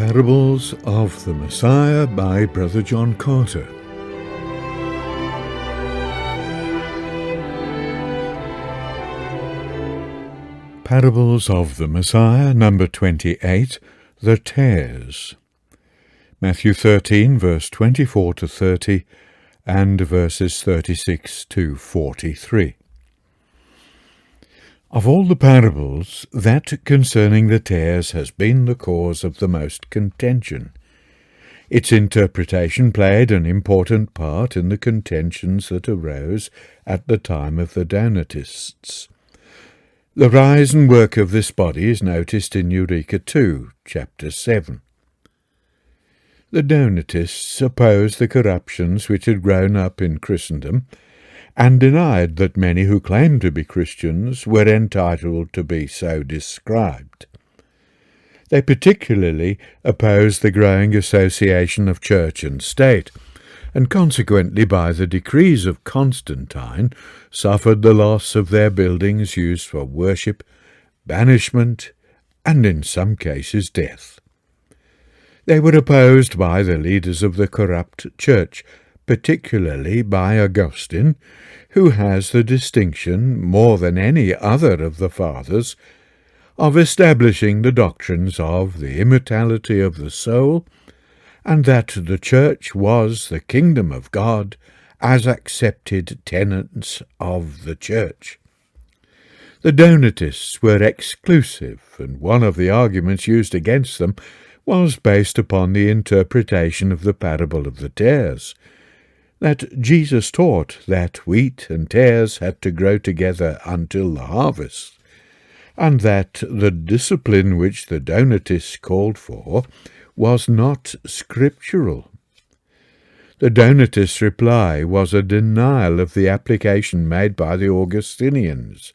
Parables of the Messiah by Brother John Carter. Parables of the Messiah, number 28, The Tares. Matthew 13, verse 24 to 30, and verses 36 to 43. Of all the parables, that concerning the tares has been the cause of the most contention. Its interpretation played an important part in the contentions that arose at the time of the Donatists. The rise and work of this body is noticed in Eureka 2, chapter 7. The Donatists opposed the corruptions which had grown up in Christendom, and denied that many who claimed to be Christians were entitled to be so described. They particularly opposed the growing association of church and state, and consequently by the decrees of Constantine suffered the loss of their buildings used for worship, banishment, and in some cases death. They were opposed by the leaders of the corrupt church, particularly by Augustine, who has the distinction, more than any other of the fathers, of establishing the doctrines of the immortality of the soul, and that the Church was the kingdom of God as accepted tenets of the Church. The Donatists were exclusive, and one of the arguments used against them was based upon the interpretation of the parable of the tares, that Jesus taught that wheat and tares had to grow together until the harvest, and that the discipline which the Donatists called for was not scriptural. The Donatists' reply was a denial of the application made by the Augustinians.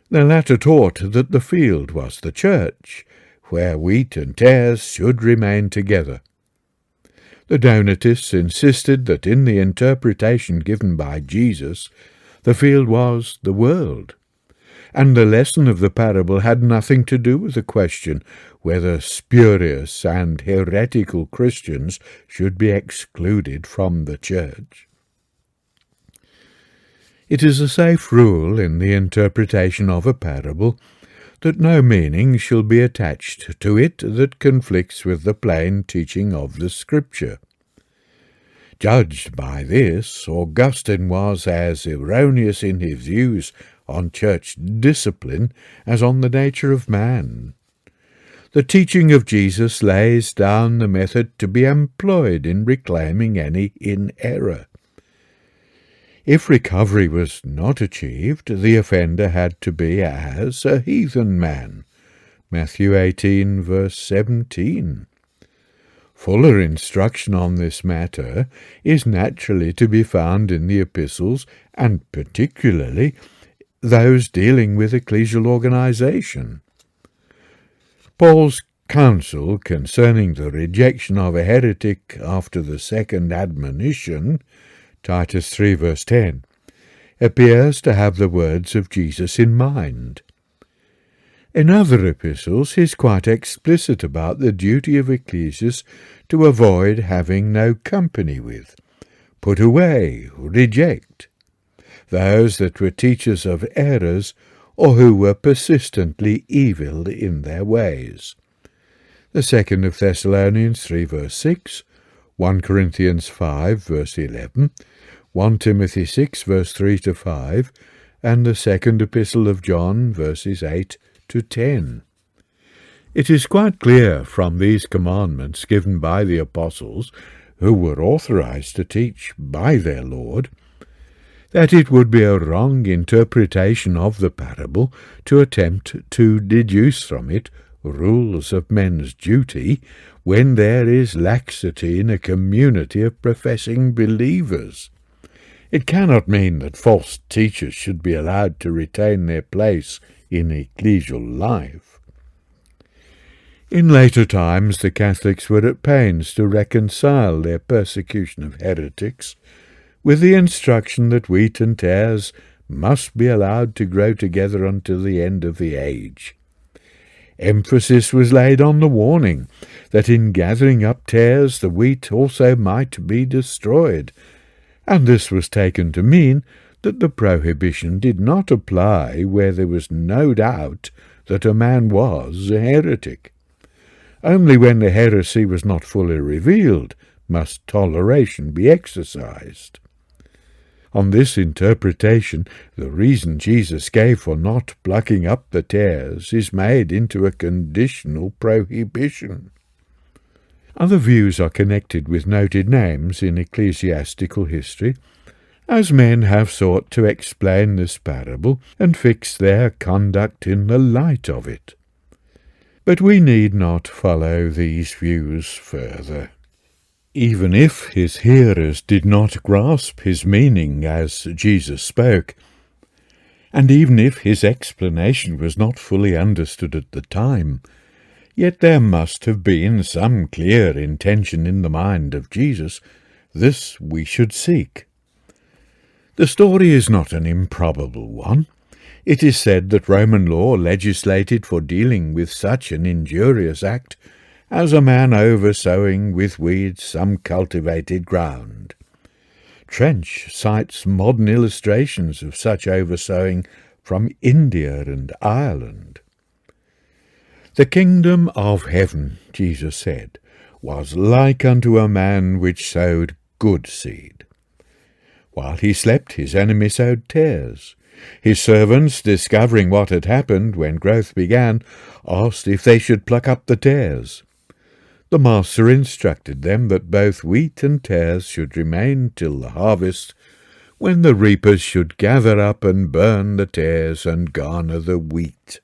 The latter taught that the field was the church, where wheat and tares should remain together. The Donatists insisted that in the interpretation given by Jesus, the field was the world, and the lesson of the parable had nothing to do with the question whether spurious and heretical Christians should be excluded from the church. It is a safe rule in the interpretation of a parable that no meaning shall be attached to it that conflicts with the plain teaching of the Scripture. Judged by this, Augustine was as erroneous in his views on church discipline as on the nature of man. The teaching of Jesus lays down the method to be employed in reclaiming any in error. If recovery was not achieved, the offender had to be as a heathen man. Matthew 18, verse 17. Fuller instruction on this matter is naturally to be found in the epistles, and particularly those dealing with ecclesial organization. Paul's counsel concerning the rejection of a heretic after the second admonition, Titus 3 verse 10, appears to have the words of Jesus in mind. In other epistles he is quite explicit about the duty of ecclesias to avoid having no company with, put away, reject, those that were teachers of errors or who were persistently evil in their ways. The 2nd of Thessalonians 3 verse 6, 1 Corinthians 5 verse 11, 1 Timothy 6 verse 3 to 5, and the 2nd Epistle of John verses 8 to 10. It is quite clear from these commandments given by the apostles, who were authorized to teach by their Lord, that it would be a wrong interpretation of the parable to attempt to deduce from it rules of men's duty when there is laxity in a community of professing believers. It cannot mean that false teachers should be allowed to retain their place in ecclesial life. In later times the Catholics were at pains to reconcile their persecution of heretics with the instruction that wheat and tares must be allowed to grow together until the end of the age. Emphasis was laid on the warning that in gathering up tares the wheat also might be destroyed, and this was taken to mean that the prohibition did not apply where there was no doubt that a man was a heretic. Only when the heresy was not fully revealed must toleration be exercised. On this interpretation, the reason Jesus gave for not plucking up the tares is made into a conditional prohibition. Other views are connected with noted names in ecclesiastical history, as men have sought to explain this parable and fix their conduct in the light of it. But we need not follow these views further. Even if his hearers did not grasp his meaning as Jesus spoke, and even if his explanation was not fully understood at the time, yet there must have been some clear intention in the mind of Jesus. This we should seek. The story is not an improbable one. It is said that Roman law legislated for dealing with such an injurious act as a man oversowing with weeds some cultivated ground. Trench cites modern illustrations of such oversowing from India and Ireland. The kingdom of heaven, Jesus said, was like unto a man which sowed good seed. While he slept, his enemy sowed tares. His servants, discovering what had happened when growth began, asked if they should pluck up the tares. The master instructed them that both wheat and tares should remain till the harvest, when the reapers should gather up and burn the tares and garner the wheat.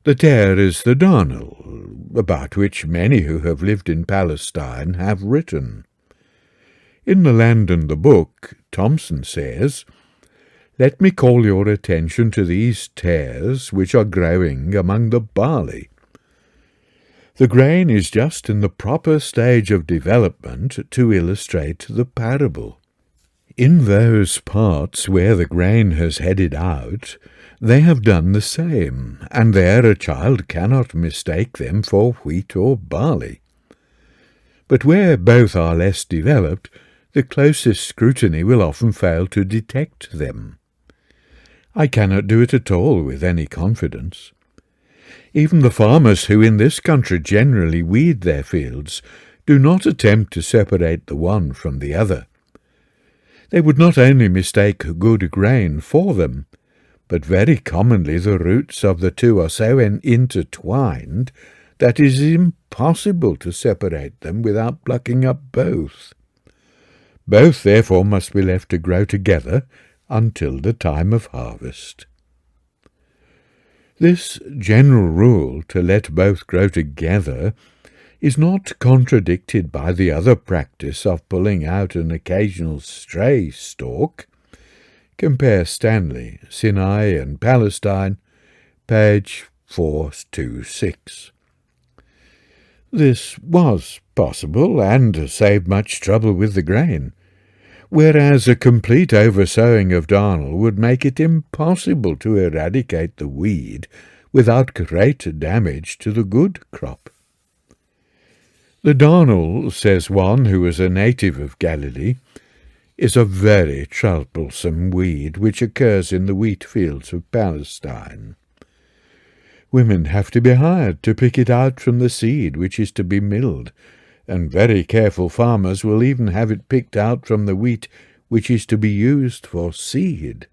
The tare is the darnel, about which many who have lived in Palestine have written. In The Land and the Book, Thomson says, "Let me call your attention to these tares which are growing among the barley. The grain is just in the proper stage of development to illustrate the parable. In those parts where the grain has headed out, they have done the same, and there a child cannot mistake them for wheat or barley. But where both are less developed, the closest scrutiny will often fail to detect them. I cannot do it at all with any confidence. Even the farmers who in this country generally weed their fields do not attempt to separate the one from the other. They would not only mistake good grain for them, but very commonly the roots of the two are so intertwined that it is impossible to separate them without plucking up both. Both, therefore, must be left to grow together until the time of harvest. This general rule to let both grow together is not contradicted by the other practice of pulling out an occasional stray stalk. Compare Stanley, Sinai and Palestine, page 426. This was possible and saved much trouble with the grain, whereas a complete oversowing of darnel would make it impossible to eradicate the weed without great damage to the good crop. The darnel, says one who is a native of Galilee, is a very troublesome weed which occurs in the wheat fields of Palestine. Women have to be hired to pick it out from the seed which is to be milled, and very careful farmers will even have it picked out from the wheat which is to be used for seed.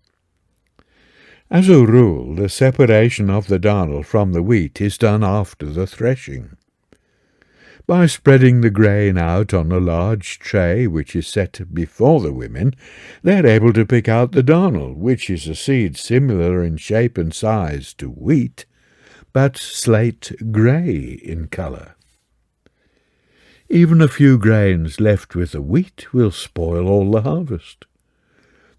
As a rule, the separation of the darnel from the wheat is done after the threshing. By spreading the grain out on a large tray which is set before the women, they are able to pick out the darnel, which is a seed similar in shape and size to wheat, but slate grey in colour. Even a few grains left with the wheat will spoil all the harvest.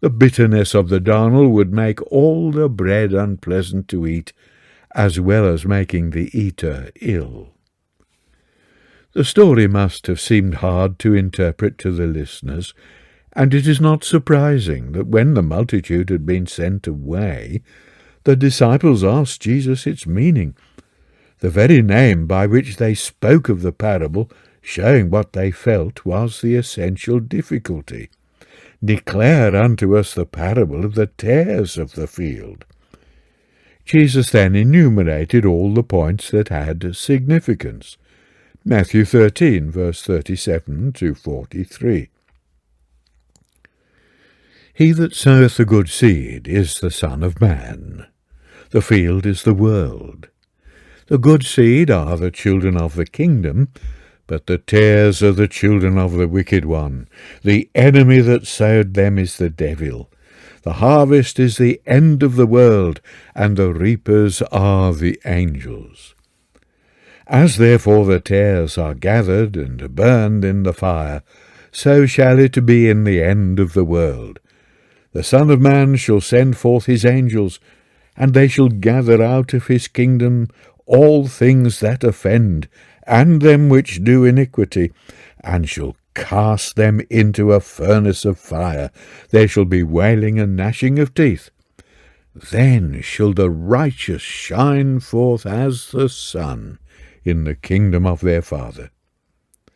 The bitterness of the darnel would make all the bread unpleasant to eat, as well as making the eater ill. The story must have seemed hard to interpret to the listeners, and it is not surprising that when the multitude had been sent away, the disciples asked Jesus its meaning, The very name by which they spoke of the parable, showing what they felt, was the essential difficulty. Declare unto us the parable of the tares of the field. Jesus then enumerated all the points that had significance. Matthew 13, verse 37 to 43. He that soweth the good seed is the Son of Man. The field is the world. The good seed are the children of the kingdom, but the tares are the children of the wicked one. The enemy that sowed them is the devil. The harvest is the end of the world, and the reapers are the angels. As therefore the tares are gathered and burned in the fire, so shall it be in the end of the world. The Son of Man shall send forth his angels, and they shall gather out of his kingdom all things that offend, and them which do iniquity, and shall cast them into a furnace of fire. There shall be wailing and gnashing of teeth. Then shall the righteous shine forth as the sun in the kingdom of their Father.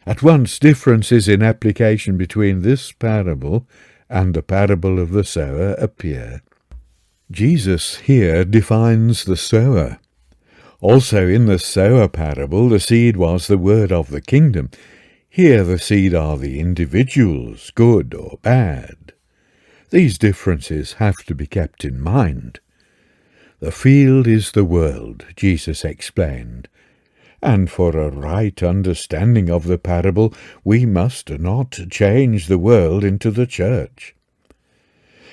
At once differences in application between this parable and the parable of the sower appear. Jesus here defines the sower. Also in the sower parable the seed was the word of the kingdom. Here the seed are the individuals, good or bad. These differences have to be kept in mind. The field is the world, Jesus explained, and for a right understanding of the parable we must not change the world into the church.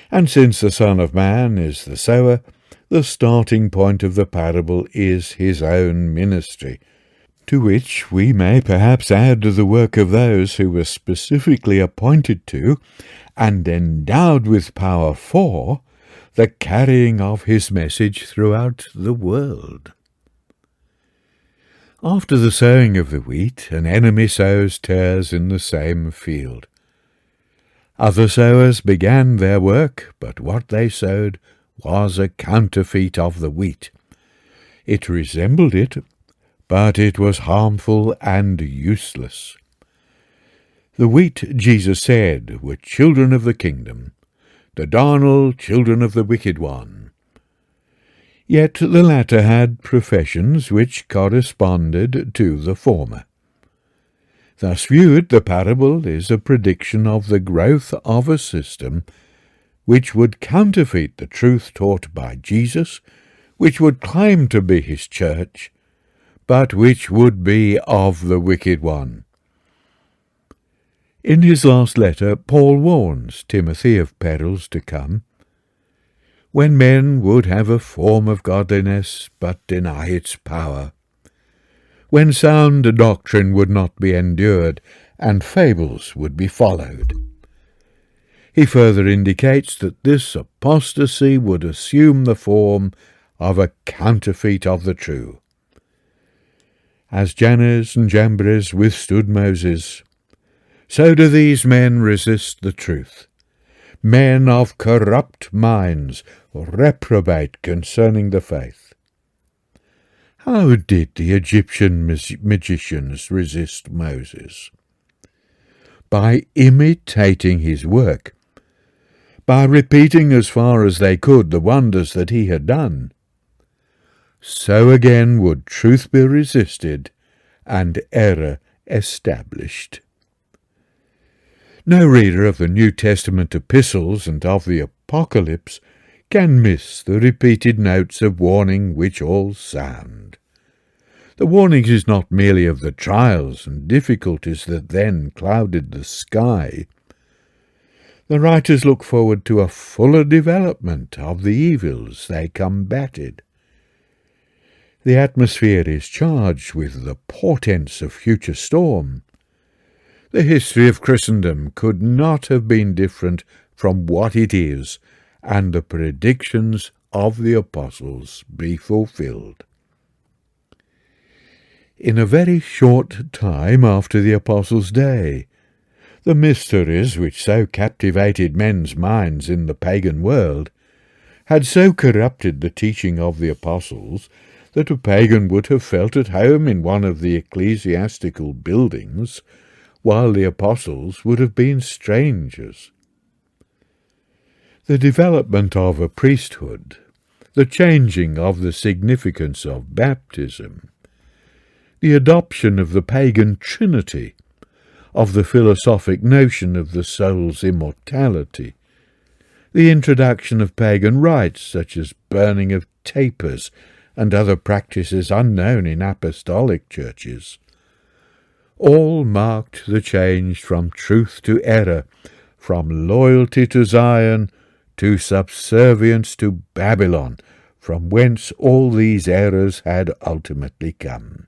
And since the Son of Man is the sower, the starting point of the parable is his own ministry, to which we may perhaps add the work of those who were specifically appointed to, and endowed with power for, the carrying of his message throughout the world. After the sowing of the wheat, an enemy sows tares in the same field. Other sowers began their work, but what they sowed was a counterfeit of the wheat. It resembled it, but it was harmful and useless. The wheat, Jesus said, were children of the kingdom, the darnel children of the wicked one. Yet the latter had professions which corresponded to the former. Thus viewed, the parable is a prediction of the growth of a system which would counterfeit the truth taught by Jesus, which would claim to be his church, but which would be of the wicked one. In his last letter, Paul warns Timothy of perils to come, when men would have a form of godliness, but deny its power, when sound doctrine would not be endured, and fables would be followed. He further indicates that this apostasy would assume the form of a counterfeit of the true. As Jannes and Jambres withstood Moses, so do these men resist the truth. Men of corrupt minds reprobate concerning the faith. How did the Egyptian magicians resist Moses? By imitating his work, by repeating as far as they could the wonders that he had done. So again would truth be resisted and error established. No reader of the New Testament epistles and of the Apocalypse can miss the repeated notes of warning which all sound. The warning is not merely of the trials and difficulties that then clouded the sky. The writers look forward to a fuller development of the evils they combated. The atmosphere is charged with the portents of future storm. The history of Christendom could not have been different from what it is, and the predictions of the apostles be fulfilled. In a very short time after the apostles' day, the mysteries which so captivated men's minds in the pagan world had so corrupted the teaching of the apostles that a pagan would have felt at home in one of the ecclesiastical buildings, while the apostles would have been strangers. The development of a priesthood, the changing of the significance of baptism, the adoption of the pagan Trinity, of the philosophic notion of the soul's immortality, the introduction of pagan rites such as burning of tapers and other practices unknown in apostolic churches, all marked the change from truth to error, from loyalty to Zion to subservience to Babylon, from whence all these errors had ultimately come.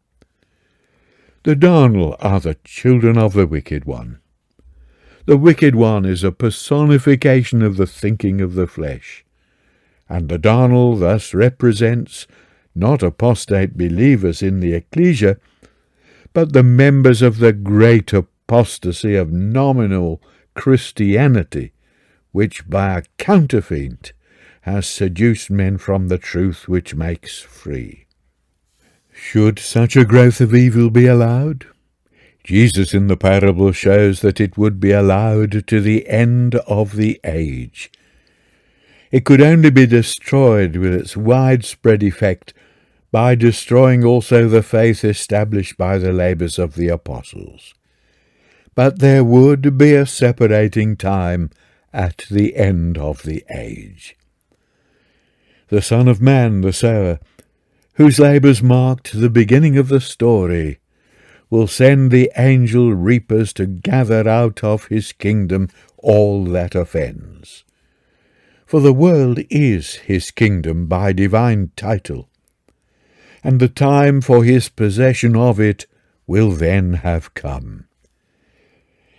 The darnel are the children of the wicked one. The wicked one is a personification of the thinking of the flesh, and the darnel thus represents not apostate believers in the ecclesia, but the members of the great apostasy of nominal Christianity, which by a counterfeit has seduced men from the truth which makes free. Should such a growth of evil be allowed? Jesus in the parable shows that it would be allowed to the end of the age. It could only be destroyed with its widespread effect by destroying also the faith established by the labours of the apostles. But there would be a separating time at the end of the age. The Son of Man, the Sower, whose labours marked the beginning of the story, will send the angel reapers to gather out of his kingdom all that offends. For the world is his kingdom by divine title, and the time for his possession of it will then have come.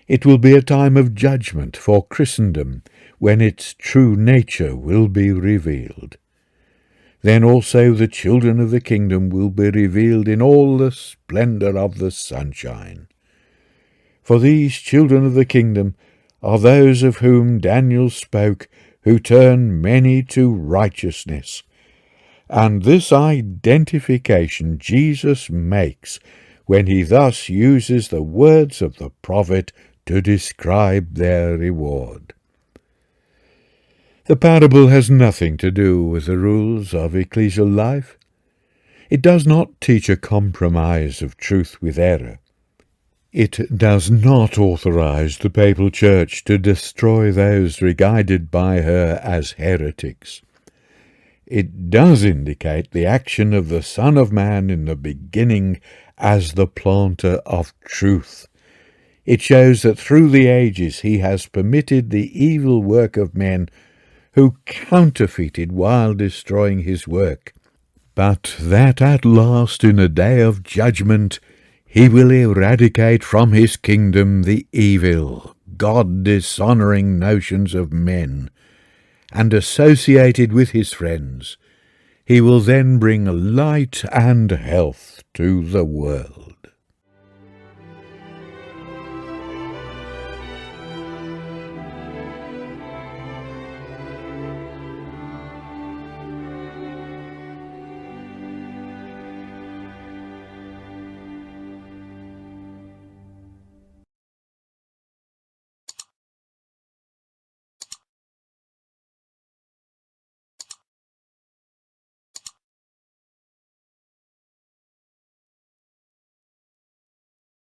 It will be a time of judgment for Christendom, when its true nature will be revealed. Then also the children of the kingdom will be revealed in all the splendour of the sunshine. For these children of the kingdom are those of whom Daniel spoke, who turn many to righteousness. And this identification Jesus makes when he thus uses the words of the prophet to describe their reward. The parable has nothing to do with the rules of ecclesial life. It does not teach a compromise of truth with error. It does not authorize the papal church to destroy those regarded by her as heretics. It does indicate the action of the Son of Man in the beginning as the planter of truth. It shows that through the ages he has permitted the evil work of men who counterfeited while destroying his work, but that at last in a day of judgment he will eradicate from his kingdom the evil, God-dishonouring notions of men, and associated with his friends, he will then bring light and health to the world.